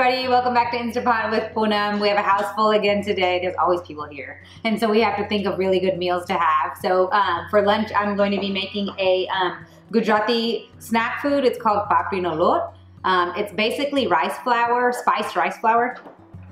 everybody, welcome back to Instant Pot with Poonam. We have a house full again today. There's always people here. And so we have to think of really good meals to have. So for lunch, I'm going to be making a Gujarati snack food. It's called Papdi no Loat. It's basically rice flour, spiced rice flour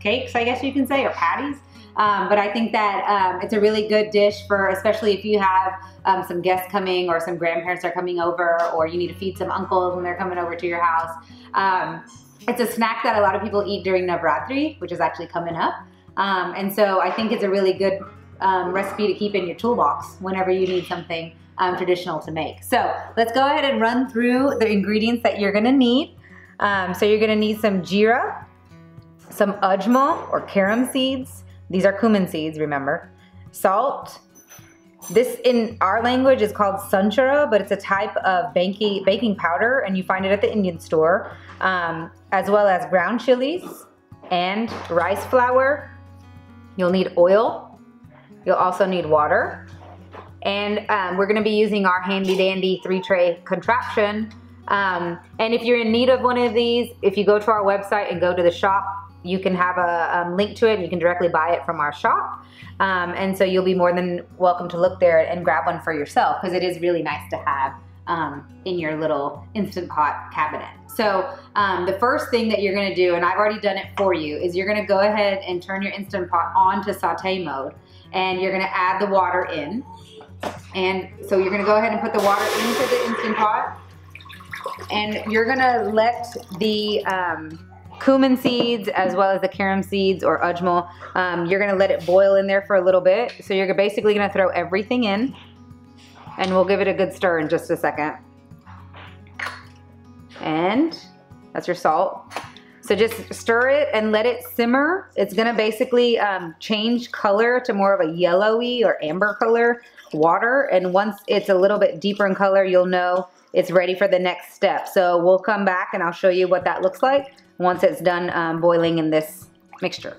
cakes, I guess you can say, or patties. But I think that it's a really good dish for, especially if you have some guests coming or some grandparents are coming over, or you need to feed some uncles when they're coming over to your house. It's a snack that a lot of people eat during Navratri, which is actually coming up. And so I think it's a really good recipe to keep in your toolbox whenever you need something traditional to make. So let's go ahead and run through the ingredients that you're gonna need. So you're gonna need some jeera, some ajma or carom seeds. These are cumin seeds, remember. Salt. This in our language is called sanchara, but it's a type of baking powder, and you find it at the Indian store, as well as ground chilies and rice flour. You'll need oil. You'll also need water. And we're gonna be using our handy dandy 3-tray contraption. And if you're in need of one of these, if you go to our website and go to the shop, you can have a link to it and you can directly buy it from our shop. And so you'll be more than welcome to look there and grab one for yourself, because it is really nice to have in your little Instant Pot cabinet. So the first thing that you're gonna do, and I've already done it for you, is you're gonna go ahead and turn your Instant Pot on to saute mode, and you're gonna add the water in. And so you're gonna go ahead and put the water into the Instant Pot, and you're gonna let the cumin seeds as well as the carom seeds or ajma, you're gonna let it boil in there for a little bit. So you're basically gonna throw everything in, and we'll give it a good stir in just a second. And that's your salt. So just stir it and let it simmer. It's gonna basically change color to more of a yellowy or amber color water. And once it's a little bit deeper in color, you'll know it's ready for the next step. So we'll come back and I'll show you what that looks like once it's done boiling in this mixture.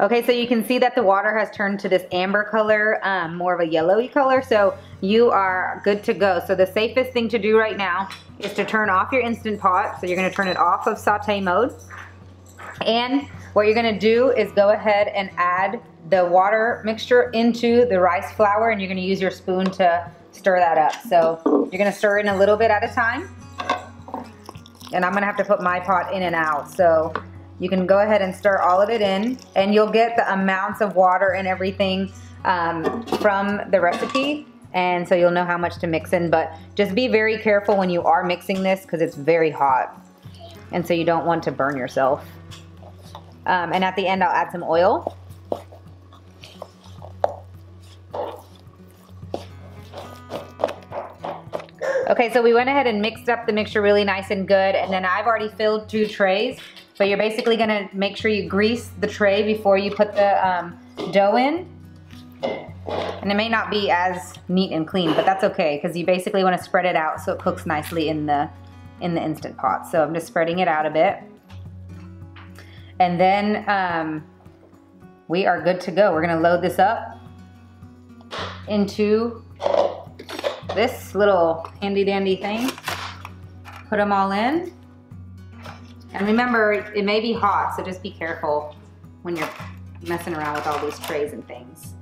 Okay, so you can see that the water has turned to this amber color, more of a yellowy color, so you are good to go. So the safest thing to do right now is to turn off your Instant Pot. So you're gonna turn it off of saute mode. And what you're gonna do is go ahead and add the water mixture into the rice flour, and you're gonna use your spoon to stir that up. So you're gonna stir in a little bit at a time. And I'm gonna have to put my pot in and out. So you can go ahead and stir all of it in, and you'll get the amounts of water and everything from the recipe. And so you'll know how much to mix in, but just be very careful when you are mixing this, because it's very hot. And so you don't want to burn yourself. And at the end, I'll add some oil. Okay, so we went ahead and mixed up the mixture really nice and good, and then I've already filled 2 trays, but you're basically gonna make sure you grease the tray before you put the dough in. And it may not be as neat and clean, but that's okay, because you basically wanna spread it out so it cooks nicely in the Instant Pot. So I'm just spreading it out a bit. And then we are good to go. We're gonna load this up into this little handy dandy thing. Put them all in. And remember, it may be hot, so just be careful when you're messing around with all these trays and things.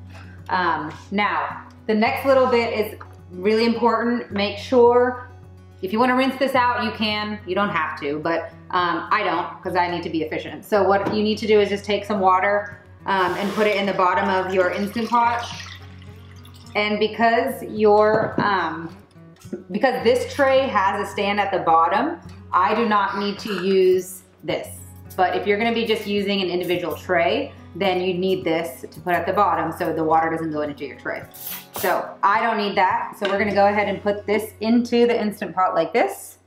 Now, the next little bit is really important. Make sure, if you wanna rinse this out, you can. You don't have to, but I don't, because I need to be efficient. So what you need to do is just take some water and put it in the bottom of your Instant Pot. And because because this tray has a stand at the bottom, I do not need to use this. But if you're gonna be just using an individual tray, then you need this to put at the bottom so the water doesn't go into your tray. So I don't need that. So we're gonna go ahead and put this into the Instant Pot like this.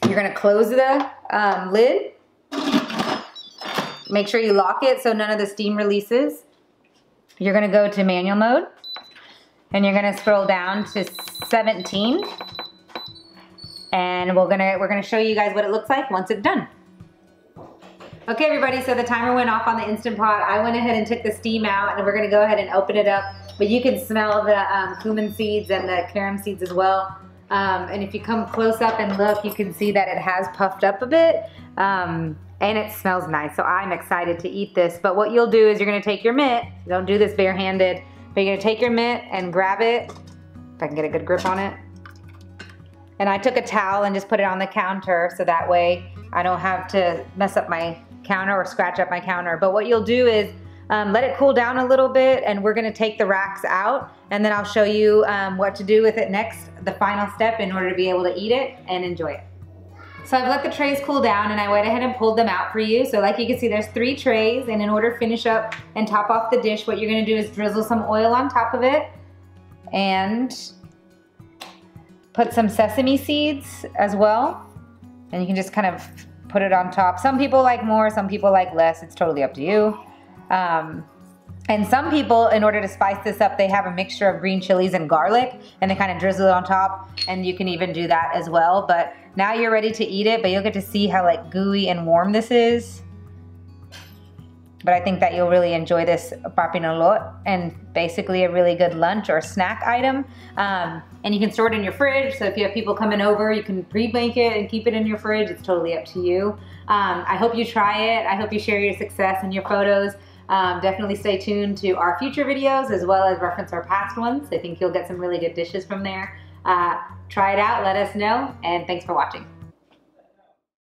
You're gonna close the lid. Make sure you lock it so none of the steam releases. You're gonna go to manual mode. And you're gonna scroll down to 17. And we're gonna show you guys what it looks like once it's done. Okay, everybody, so the timer went off on the Instant Pot. I went ahead and took the steam out, and we're gonna go ahead and open it up. But you can smell the cumin seeds and the carom seeds as well. And if you come close up and look, you can see that it has puffed up a bit. and it smells nice. So I'm excited to eat this. But what you'll do is you're gonna take your mitt, don't do this barehanded, but you're gonna take your mitt and grab it, if I can get a good grip on it. And I took a towel and just put it on the counter so that way I don't have to mess up my counter or scratch up my counter. But what you'll do is let it cool down a little bit, and we're gonna take the racks out, and then I'll show you what to do with it next, the final step in order to be able to eat it and enjoy it. So I've let the trays cool down and I went ahead and pulled them out for you. So like you can see, there's 3 trays, and in order to finish up and top off the dish, what you're gonna do is drizzle some oil on top of it and put some sesame seeds as well. And you can just kind of put it on top. Some people like more, some people like less. It's totally up to you. And some people, in order to spice this up, they have a mixture of green chilies and garlic, and they kind of drizzle it on top, and you can even do that as well. But now you're ready to eat it, but you'll get to see how like gooey and warm this is. But I think that you'll really enjoy this Papdi na Loat, and basically a really good lunch or snack item. And you can store it in your fridge, so if you have people coming over, you can pre-bake it and keep it in your fridge. It's totally up to you. I hope you try it. I hope you share your success and your photos. Definitely stay tuned to our future videos as well as reference our past ones. I think you'll get some really good dishes from there. Try it out, let us know, and thanks for watching.